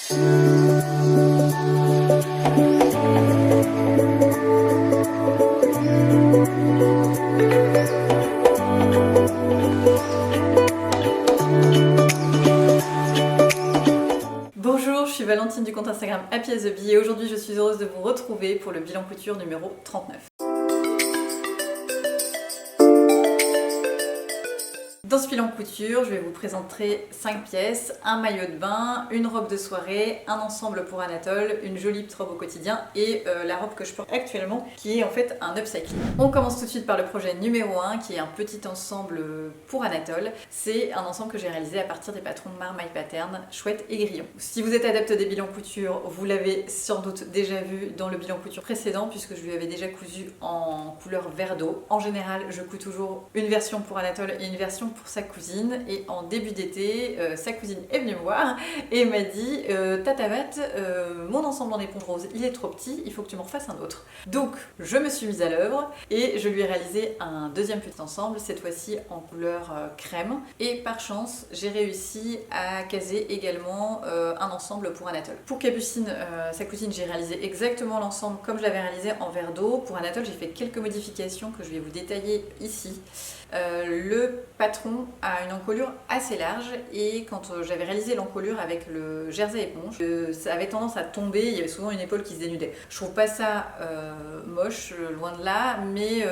Bonjour, je suis Valentine du compte Instagram Happy as a Bee et aujourd'hui je suis heureuse de vous retrouver pour le bilan couture numéro 39. Dans ce bilan couture, je vais vous présenter 5 pièces, un maillot de bain, une robe de soirée, un ensemble pour Anatole, une jolie petite robe au quotidien et la robe que je porte actuellement qui est en fait un upcycling. On commence tout de suite par le projet numéro 1 qui est un petit ensemble pour Anatole. C'est un ensemble que j'ai réalisé à partir des patrons de Marmaille Pattern, Chouette et Grillon. Si vous êtes adepte des bilans couture, vous l'avez sans doute déjà vu dans le bilan couture précédent puisque je lui avais déjà cousu en couleur vert d'eau. En général, je couds toujours une version pour Anatole et une version pour sa cousine et en début d'été, sa cousine est venue me voir et m'a dit Tata Vat, mon ensemble en éponge rose il est trop petit, il faut que tu m'en fasses un autre. Donc je me suis mise à l'œuvre et je lui ai réalisé un deuxième petit ensemble, cette fois-ci en couleur crème et par chance j'ai réussi à caser également un ensemble pour Anatole. Pour Capucine, sa cousine, j'ai réalisé exactement l'ensemble comme je l'avais réalisé en verre d'eau. Pour Anatole, j'ai fait quelques modifications que je vais vous détailler ici. Le patron a une encolure assez large et quand j'avais réalisé l'encolure avec le jersey éponge, ça avait tendance à tomber, il y avait souvent une épaule qui se dénudait. Je trouve pas ça moche, loin de là, mais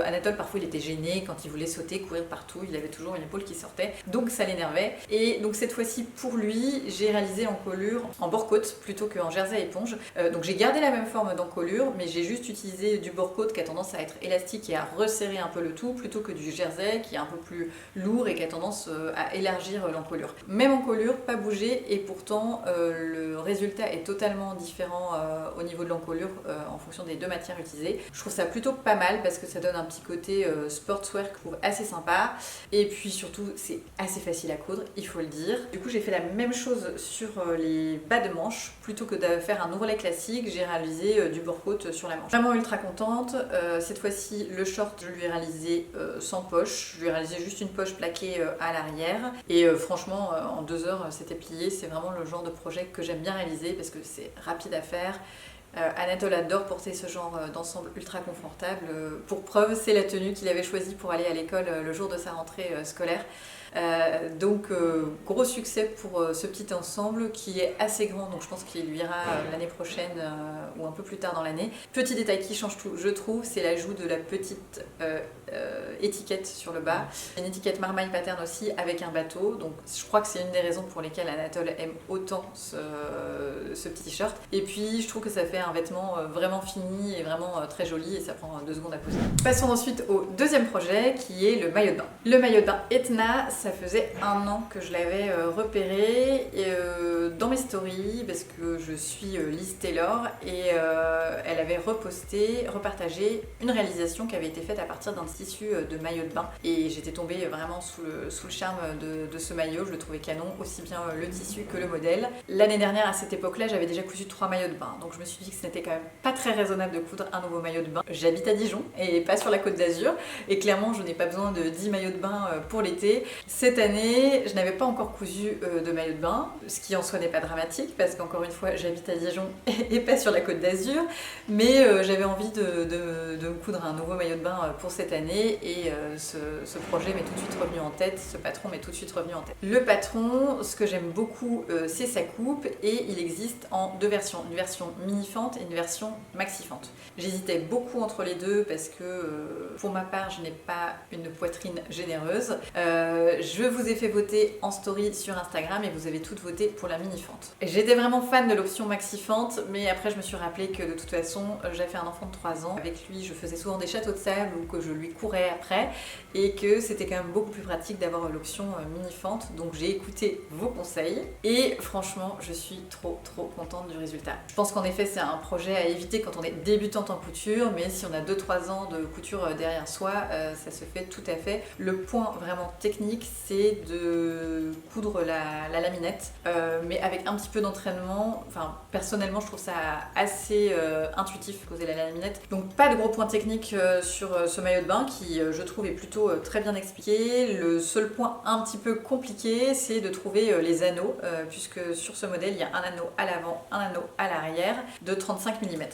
Anatole parfois il était gêné quand il voulait sauter, courir partout, il avait toujours une épaule qui sortait, donc ça l'énervait. Et donc cette fois-ci pour lui, j'ai réalisé l'encolure en bord-côte plutôt qu'en jersey éponge. Donc j'ai gardé la même forme d'encolure, mais j'ai juste utilisé du bord-côte qui a tendance à être élastique et à resserrer un peu le tout, plutôt que du jersey qui est un peu plus lourd et qui a tendance à élargir l'encolure. Même encolure, pas bougé et pourtant le résultat est totalement différent au niveau de l'encolure en fonction des deux matières utilisées. Je trouve ça plutôt pas mal parce que ça donne un petit côté sportswear que je trouve assez sympa et puis surtout c'est assez facile à coudre, il faut le dire. Du coup j'ai fait la même chose sur les bas de manche, plutôt que de faire un ourlet classique, j'ai réalisé du bord-côte sur la manche. Vraiment ultra contente. Cette fois-ci le short je lui ai réalisé sans poche, je lui ai réalisé juste une poche plaquée à l'arrière et franchement en 2 heures c'était plié. C'est vraiment le genre de projet que j'aime bien réaliser parce que c'est rapide à faire. Anatole adore porter ce genre d'ensemble ultra confortable. Pour preuve, c'est la tenue qu'il avait choisie pour aller à l'école le jour de sa rentrée scolaire. Donc gros succès pour ce petit ensemble qui est assez grand, donc je pense qu'il lui ira l'année prochaine ou un peu plus tard dans l'année. Petit détail qui change tout, je trouve, c'est l'ajout de la petite étiquette sur le bas. Une étiquette Marmaille Pattern aussi avec un bateau, donc je crois que c'est une des raisons pour lesquelles Anatole aime autant ce petit t-shirt. Et puis je trouve que ça fait un vêtement vraiment fini et vraiment très joli et ça prend 2 secondes à poser. Passons ensuite au deuxième projet qui est le maillot de bain. Le maillot de bain Etna, ça faisait 1 an que je l'avais repéré dans mes stories parce que je suis Liz Taylor et elle avait repartagé une réalisation qui avait été faite à partir d'un tissu de maillot de bain et j'étais tombée vraiment sous le charme de ce maillot. Je le trouvais canon, aussi bien le tissu que le modèle. L'année dernière à cette époque-là, j'avais déjà cousu 3 maillots de bain, donc je me suis dit que ce n'était quand même pas très raisonnable de coudre un nouveau maillot de bain. J'habite à Dijon et pas sur la Côte d'Azur et clairement je n'ai pas besoin de 10 maillots de bain pour l'été. Cette année, je n'avais pas encore cousu de maillot de bain, ce qui en soi n'est pas dramatique parce qu'encore une fois, j'habite à Dijon et pas sur la Côte d'Azur, mais j'avais envie de me coudre un nouveau maillot de bain pour cette année et ce projet m'est tout de suite revenu en tête, ce patron m'est tout de suite revenu en tête. Le patron, ce que j'aime beaucoup, c'est sa coupe et il existe en 2 versions, une version mini-fente et une version maxi-fente. J'hésitais beaucoup entre les deux parce que pour ma part, je n'ai pas une poitrine généreuse. Je vous ai fait voter en story sur Instagram et vous avez toutes voté pour la mini-fente. J'étais vraiment fan de l'option maxi-fente, mais après je me suis rappelé que de toute façon j'avais un enfant de 3 ans. Avec lui je faisais souvent des châteaux de sable ou que je lui courais après et que c'était quand même beaucoup plus pratique d'avoir l'option mini-fente. Donc j'ai écouté vos conseils et franchement je suis trop contente du résultat. Je pense qu'en effet c'est un projet à éviter quand on est débutante en couture, mais si on a 2-3 ans de couture derrière soi, ça se fait tout à fait. Le point vraiment technique, c'est de coudre la laminette, mais avec un petit petit peu d'entraînement, enfin personnellement je trouve ça assez intuitif poser la laminette. Donc pas de gros points techniques sur ce maillot de bain qui je trouve est plutôt très bien expliqué. Le seul point un petit peu compliqué c'est de trouver les anneaux puisque sur ce modèle il y a un anneau à l'avant, un anneau à l'arrière de 35 mm.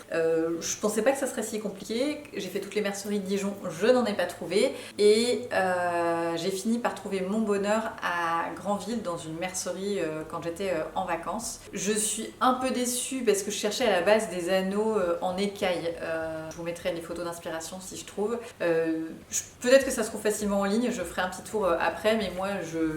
Je pensais pas que ça serait si compliqué, j'ai fait toutes les merceries de Dijon, je n'en ai pas trouvé et j'ai fini par trouver mon bonheur à Granville dans une mercerie quand j'étais en vacances. Je suis un peu déçue parce que je cherchais à la base des anneaux en écaille. Je vous mettrai les photos d'inspiration si je trouve. Peut-être que ça se trouve facilement en ligne, je ferai un petit tour après, mais moi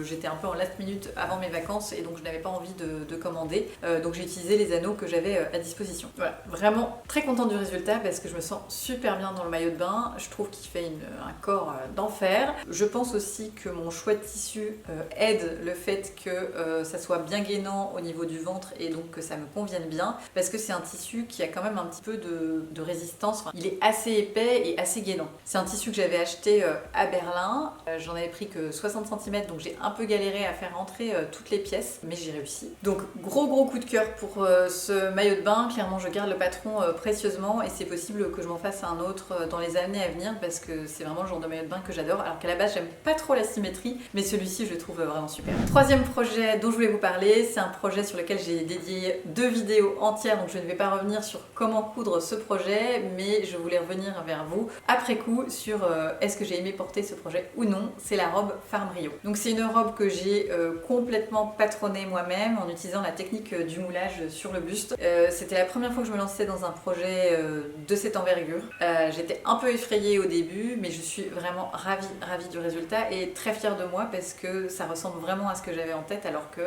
j'étais un peu en last minute avant mes vacances et donc je n'avais pas envie de commander. Donc j'ai utilisé les anneaux que j'avais à disposition. Voilà, vraiment très contente du résultat parce que je me sens super bien dans le maillot de bain. Je trouve qu'il fait un corps d'enfer. Je pense aussi que mon choix de tissu aide le fait que ça soit bien gainant au niveau du ventre et donc que ça me convienne bien parce que c'est un tissu qui a quand même un petit peu de résistance. Enfin, il est assez épais et assez gainant. C'est un tissu que j'avais acheté à Berlin. J'en avais pris que 60 cm donc j'ai un peu galéré à faire rentrer toutes les pièces mais j'ai réussi. Donc gros coup de cœur pour ce maillot de bain. Clairement je garde le patron précieusement et c'est possible que je m'en fasse un autre dans les années à venir parce que c'est vraiment le genre de maillot de bain que j'adore alors qu'à la base j'aime pas trop la symétrie mais celui-ci je le trouve vraiment super. Troisième projet dont je voulais vous parler, c'est un projet sur lequel j'ai dédié 2 vidéos entières donc je ne vais pas revenir sur comment coudre ce projet mais je voulais revenir vers vous après coup sur est-ce que j'ai aimé porter ce projet ou non. C'est la robe Farm Rio. Donc c'est une robe que j'ai complètement patronnée moi-même en utilisant la technique du moulage sur le buste. C'était la première fois que je me lançais dans un projet de cette envergure. J'étais un peu effrayée au début mais je suis vraiment ravie du résultat et très fière de moi parce que ça ressemble vraiment à ce que j'avais en tête alors que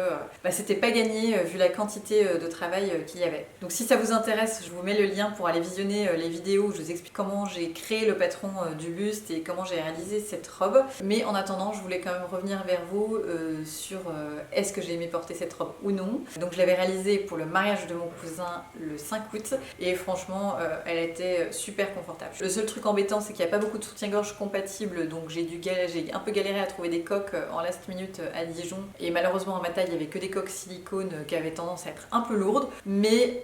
c'était pas gagné vu la quantité de travail qu'il y avait. Donc si ça vous intéresse, je vous mets le lien pour aller visionner les vidéos où je vous explique comment j'ai créé le patron du buste et comment j'ai réalisé cette robe. Mais en attendant, je voulais quand même revenir vers vous sur est-ce que j'ai aimé porter cette robe ou non. Donc je l'avais réalisée pour le mariage de mon cousin le 5 août et franchement elle était super confortable. Le seul truc embêtant c'est qu'il n'y a pas beaucoup de soutien-gorge compatible donc j'ai un peu galéré à trouver des coques en last minute à Dijon et malheureusement en ma taille il n'y avait que des coques silicone qui avaient tendance à être un peu lourdes mais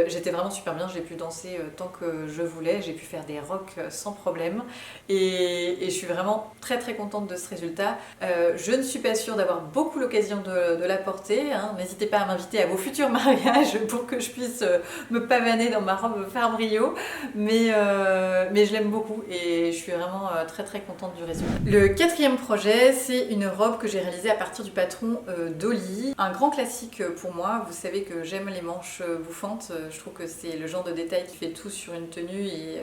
j'étais vraiment super bien, j'ai pu danser tant que je voulais, j'ai pu faire des rocks sans problème et je suis vraiment très contente de ce résultat. Je ne suis pas sûre d'avoir beaucoup l'occasion de la porter, hein. N'hésitez pas à m'inviter à vos futurs mariages pour que je puisse me pavaner dans ma robe Farm Rio mais je l'aime beaucoup et je suis vraiment très contente du résultat. Le quatrième projet c'est une robe que j'ai réalisée à partir du patron Dolly, un grand classique pour moi. Vous savez que j'aime les manches bouffantes, je trouve que c'est le genre de détail qui fait tout sur une tenue et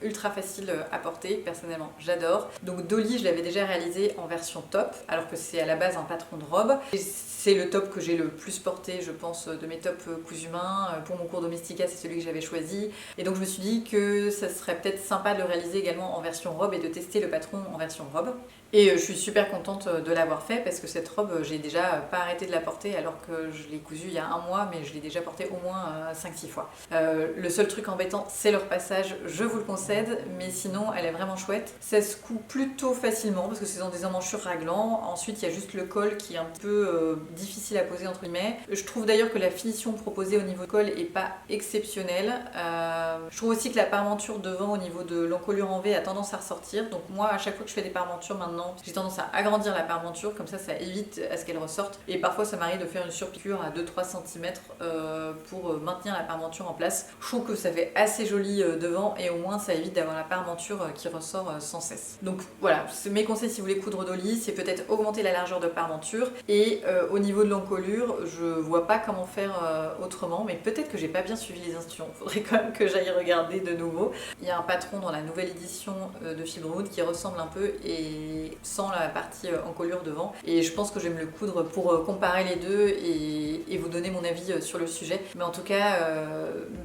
ultra facile à porter, personnellement j'adore. Donc Dolly je l'avais déjà réalisé en version top alors que c'est à la base un patron de robe. Et c'est le top que j'ai le plus porté je pense de mes tops cousu main. Pour mon cours Domestika c'est celui que j'avais choisi et donc je me suis dit que ça serait peut-être sympa de le réaliser également en version robe et de tester le patron en version robe. Et je suis super contente de l'avoir fait parce que cette robe, j'ai déjà pas arrêté de la porter alors que je l'ai cousue il y a un mois, mais je l'ai déjà portée au moins 5-6 fois. Le seul truc embêtant, c'est le repassage, je vous le concède, mais sinon elle est vraiment chouette. Ça se coud plutôt facilement parce que c'est dans des emmanchures raglants. Ensuite, il y a juste le col qui est un peu difficile à poser entre guillemets. Je trouve d'ailleurs que la finition proposée au niveau du col est pas exceptionnelle. Je trouve aussi que la parmenture devant au niveau de l'encolure en V a tendance à ressortir. Donc moi, à chaque fois que je fais des parmentures maintenant, j'ai tendance à agrandir la parmenture, comme ça évite à ce qu'elle ressorte. Et parfois ça m'arrive de faire une surpiqûre à 2-3 cm pour maintenir la parmenture en place. Je trouve que ça fait assez joli devant et au moins ça évite d'avoir la parmenture qui ressort sans cesse. Donc voilà, mes conseils si vous voulez coudre Dolly, c'est peut-être augmenter la largeur de parmenture et au niveau de l'encolure, je vois pas comment faire autrement, mais peut-être que j'ai pas bien suivi les instructions. Faudrait quand même que j'aille regarder de nouveau. Il y a un patron dans la nouvelle édition de Fibrewood qui ressemble un peu et sans la partie encolure devant et je pense que je vais me le coudre pour comparer les deux et vous donner mon avis sur le sujet. Mais en tout cas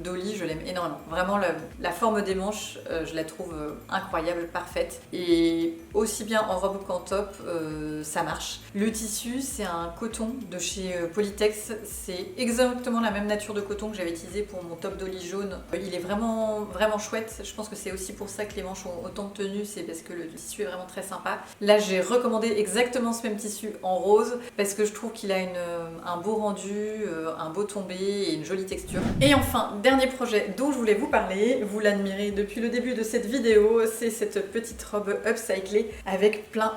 Dolly je l'aime énormément, vraiment la forme des manches je la trouve incroyable, parfaite et aussi bien en robe qu'en top ça marche. Le tissu c'est un coton de chez Polytex, c'est exactement la même nature de coton que j'avais utilisé pour mon top Dolly jaune. Il est vraiment chouette, je pense que c'est aussi pour ça que les manches ont autant de tenue, c'est parce que le tissu est vraiment très sympa. Là j'ai recommandé exactement ce même tissu en rose parce que je trouve qu'il a un beau rendu un beau tombé et une jolie texture. Et enfin, dernier projet dont je voulais vous parler, vous l'admirez depuis le début de cette vidéo, c'est cette petite robe upcyclée avec plein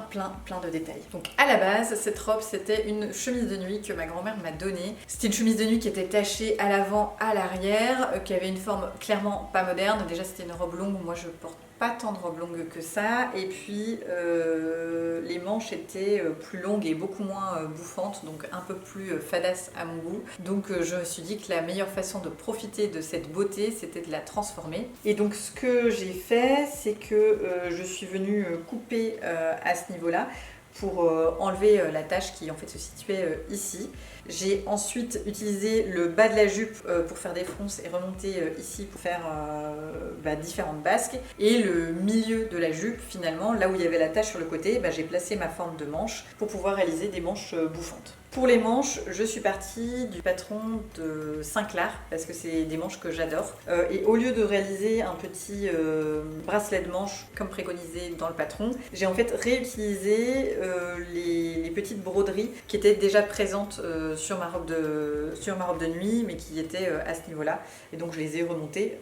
de détails. Donc à la base, cette robe c'était une chemise de nuit que ma grand-mère m'a donnée. C'était une chemise de nuit qui était tachée à l'avant, à l'arrière, qui avait une forme clairement pas moderne. Déjà c'était une robe longue, moi je porte pas tant de robes longues que ça, et puis les manches étaient plus longues et beaucoup moins bouffantes, donc un peu plus fadasse à mon goût. Donc je me suis dit que la meilleure façon de profiter de cette beauté, c'était de la transformer. Et donc ce que j'ai fait, c'est que je suis venue couper à ce niveau-là pour enlever la tache qui en fait se situait ici. J'ai ensuite utilisé le bas de la jupe pour faire des fronces et remonter ici pour faire différentes basques. Et le milieu de la jupe, finalement, là où il y avait la tache sur le côté, j'ai placé ma forme de manche pour pouvoir réaliser des manches bouffantes. Pour les manches, je suis partie du patron de Saint-Clar parce que c'est des manches que j'adore. Et au lieu de réaliser un petit bracelet de manche comme préconisé dans le patron, j'ai en fait réutilisé les petites broderies qui étaient déjà présentes sur ma robe de nuit, mais qui étaient à ce niveau-là. Et donc je les ai remontées.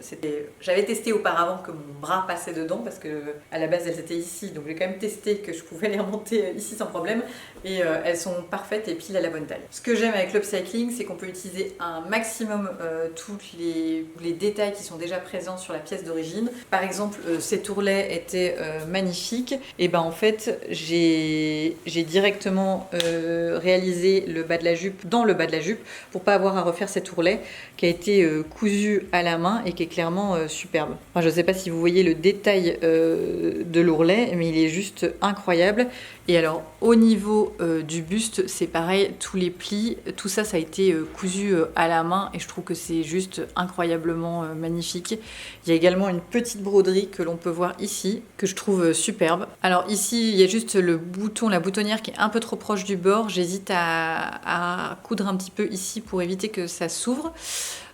J'avais testé auparavant que mon bras passait dedans parce que à la base elles étaient ici, donc j'ai quand même testé que je pouvais les remonter ici sans problème. Et elles sont parfaites et pile à la bonne taille. Ce que j'aime avec l'upcycling, c'est qu'on peut utiliser un maximum tous les détails qui sont déjà présents sur la pièce d'origine. Par exemple, cet ourlet était magnifique, et en fait j'ai directement réalisé le bas de la jupe dans le bas de la jupe pour pas avoir à refaire cet ourlet qui a été cousu à la main et qui est clairement superbe. Enfin, je sais pas si vous voyez le détail de l'ourlet, mais il est juste incroyable. Et alors au niveau du buste, c'est pareil, tous les plis, tout ça, ça a été cousu à la main et je trouve que c'est juste incroyablement magnifique. Il y a également une petite broderie que l'on peut voir ici, que je trouve superbe. Alors ici, il y a juste le bouton, la boutonnière qui est un peu trop proche du bord. J'hésite à coudre un petit peu ici pour éviter que ça s'ouvre.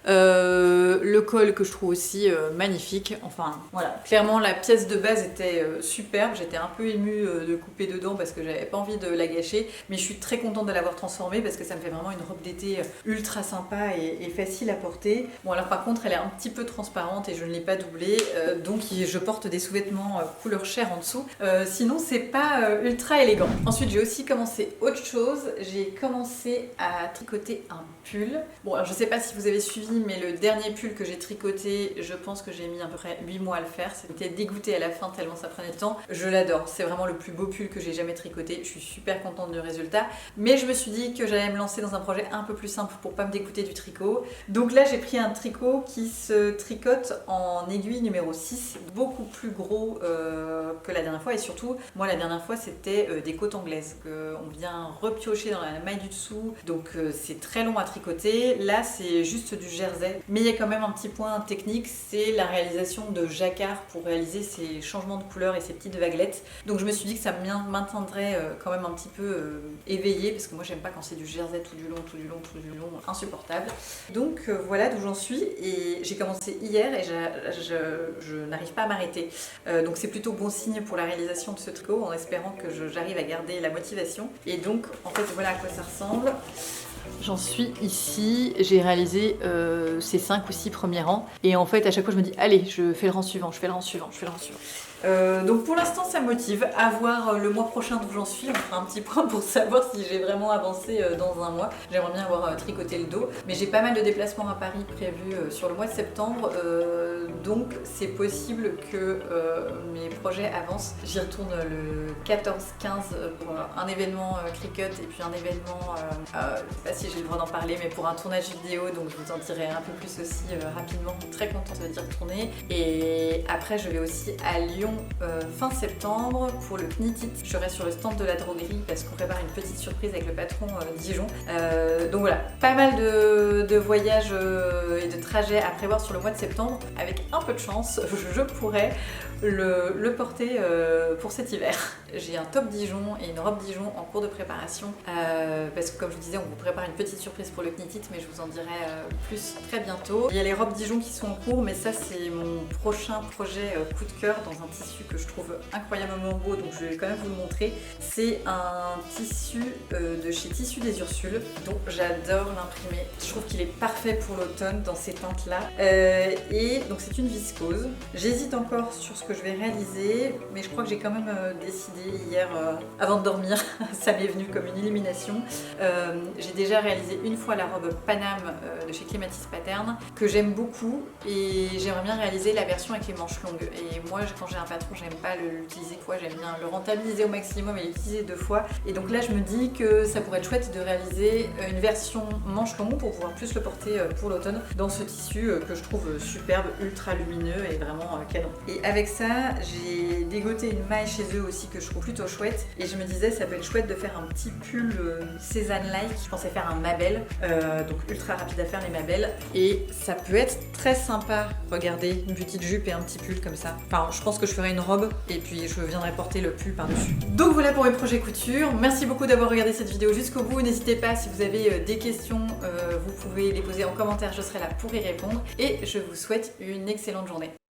Le col que je trouve aussi magnifique. Enfin voilà, clairement la pièce de base était superbe. J'étais un peu émue de couper dedans parce que j'avais pas envie de la gâcher, mais je suis très contente de l'avoir transformée parce que ça me fait vraiment une robe d'été ultra sympa et facile à porter. Bon alors par contre elle est un petit peu transparente et je ne l'ai pas doublée, donc je porte des sous-vêtements couleur chair en dessous, sinon c'est pas ultra élégant. Ensuite j'ai aussi commencé autre chose, j'ai commencé à tricoter un pull. Bon alors je sais pas si vous avez suivi, mais le dernier pull que j'ai tricoté, je pense que j'ai mis à peu près 8 mois à le faire. C'était dégoûté à la fin tellement ça prenait de temps. Je l'adore, c'est vraiment le plus beau pull que j'ai jamais tricoté. Je suis super contente du résultat, mais je me suis dit que j'allais me lancer dans un projet un peu plus simple pour pas me dégoûter du tricot. Donc là j'ai pris un tricot qui se tricote en aiguille numéro 6, beaucoup plus gros que la dernière fois, et surtout moi la dernière fois c'était des côtes anglaises qu'on vient repiocher dans la maille du dessous, donc c'est très long à tricoter. Là c'est juste du jersey, mais il y a quand même un petit point technique, c'est la réalisation de jacquard pour réaliser ces changements de couleur et ces petites vaguelettes. Donc je me suis dit que ça me maintiendrait quand même un petit peu éveillée, parce que moi j'aime pas quand c'est du jersey tout du long, insupportable. Donc voilà d'où j'en suis, et j'ai commencé hier et je n'arrive pas à m'arrêter. Donc c'est plutôt bon signe pour la réalisation de ce tricot, en espérant que j'arrive à garder la motivation. Et donc en fait voilà à quoi ça ressemble. J'en suis ici, j'ai réalisé ces 5 ou 6 premiers rangs, et en fait à chaque fois je me dis allez, je fais le rang suivant, je fais le rang suivant. Donc pour l'instant ça me motive. À voir le mois prochain d'où j'en suis, on fera un petit point pour savoir si j'ai vraiment avancé dans un mois. J'aimerais bien avoir tricoté le dos, mais j'ai pas mal de déplacements à Paris prévus sur le mois de septembre, donc c'est possible que mes projets avancent. J'y retourne le 14-15 pour un événement Cricut et puis un événement, je sais pas si j'ai le droit d'en parler, mais pour un tournage vidéo, donc je vous en dirai un peu plus aussi rapidement. Très contente d'y retourner. Et après je vais aussi à Lyon fin septembre pour le Knitit. Je serai sur le stand de la droguerie parce qu'on prépare une petite surprise avec le patron Dijon. Donc voilà, pas mal de voyages et de trajets à prévoir sur le mois de septembre. Avec un peu de chance, je pourrais le porter pour cet hiver. J'ai un top Dijon et une robe Dijon en cours de préparation parce que comme je vous disais, on vous prépare une petite surprise pour le Knitit, mais je vous en dirai plus très bientôt. Il y a les robes Dijon qui sont en cours, mais ça c'est mon prochain projet coup de cœur dans un tissu que je trouve incroyablement beau, donc je vais quand même vous le montrer. C'est un tissu de chez Tissus des Ursules, dont j'adore l'imprimer. Je trouve qu'il est parfait pour l'automne dans ces teintes-là. Et donc c'est une viscose. J'hésite encore sur ce que je vais réaliser, mais je crois que j'ai quand même décidé hier, avant de dormir, ça m'est venu comme une illumination. J'ai déjà réalisé une fois la robe Paname de chez Clematis Pattern, que j'aime beaucoup, et j'aimerais bien réaliser la version avec les manches longues. Et moi, quand j'ai un patron, j'aime pas l'utiliser quoi, j'aime bien le rentabiliser au maximum et l'utiliser 2 fois. Et donc là, je me dis que ça pourrait être chouette de réaliser une version manche longue pour pouvoir plus le porter pour l'automne dans ce tissu que je trouve superbe, ultra lumineux et vraiment canon. Et avec ça, j'ai dégoté une maille chez eux aussi que je trouve plutôt chouette, et je me disais ça peut être chouette de faire un petit pull Cézanne-like. Je pensais faire un Mabel, donc ultra rapide à faire les Mabel, et ça peut être très sympa. Regardez, une petite jupe et un petit pull comme ça. Enfin, je pense que je ferai une robe et puis je viendrai porter le pull par-dessus. Donc voilà pour mes projets couture. Merci beaucoup d'avoir regardé cette vidéo jusqu'au bout. N'hésitez pas, si vous avez des questions, vous pouvez les poser en commentaire, je serai là pour y répondre. Et je vous souhaite une excellente journée.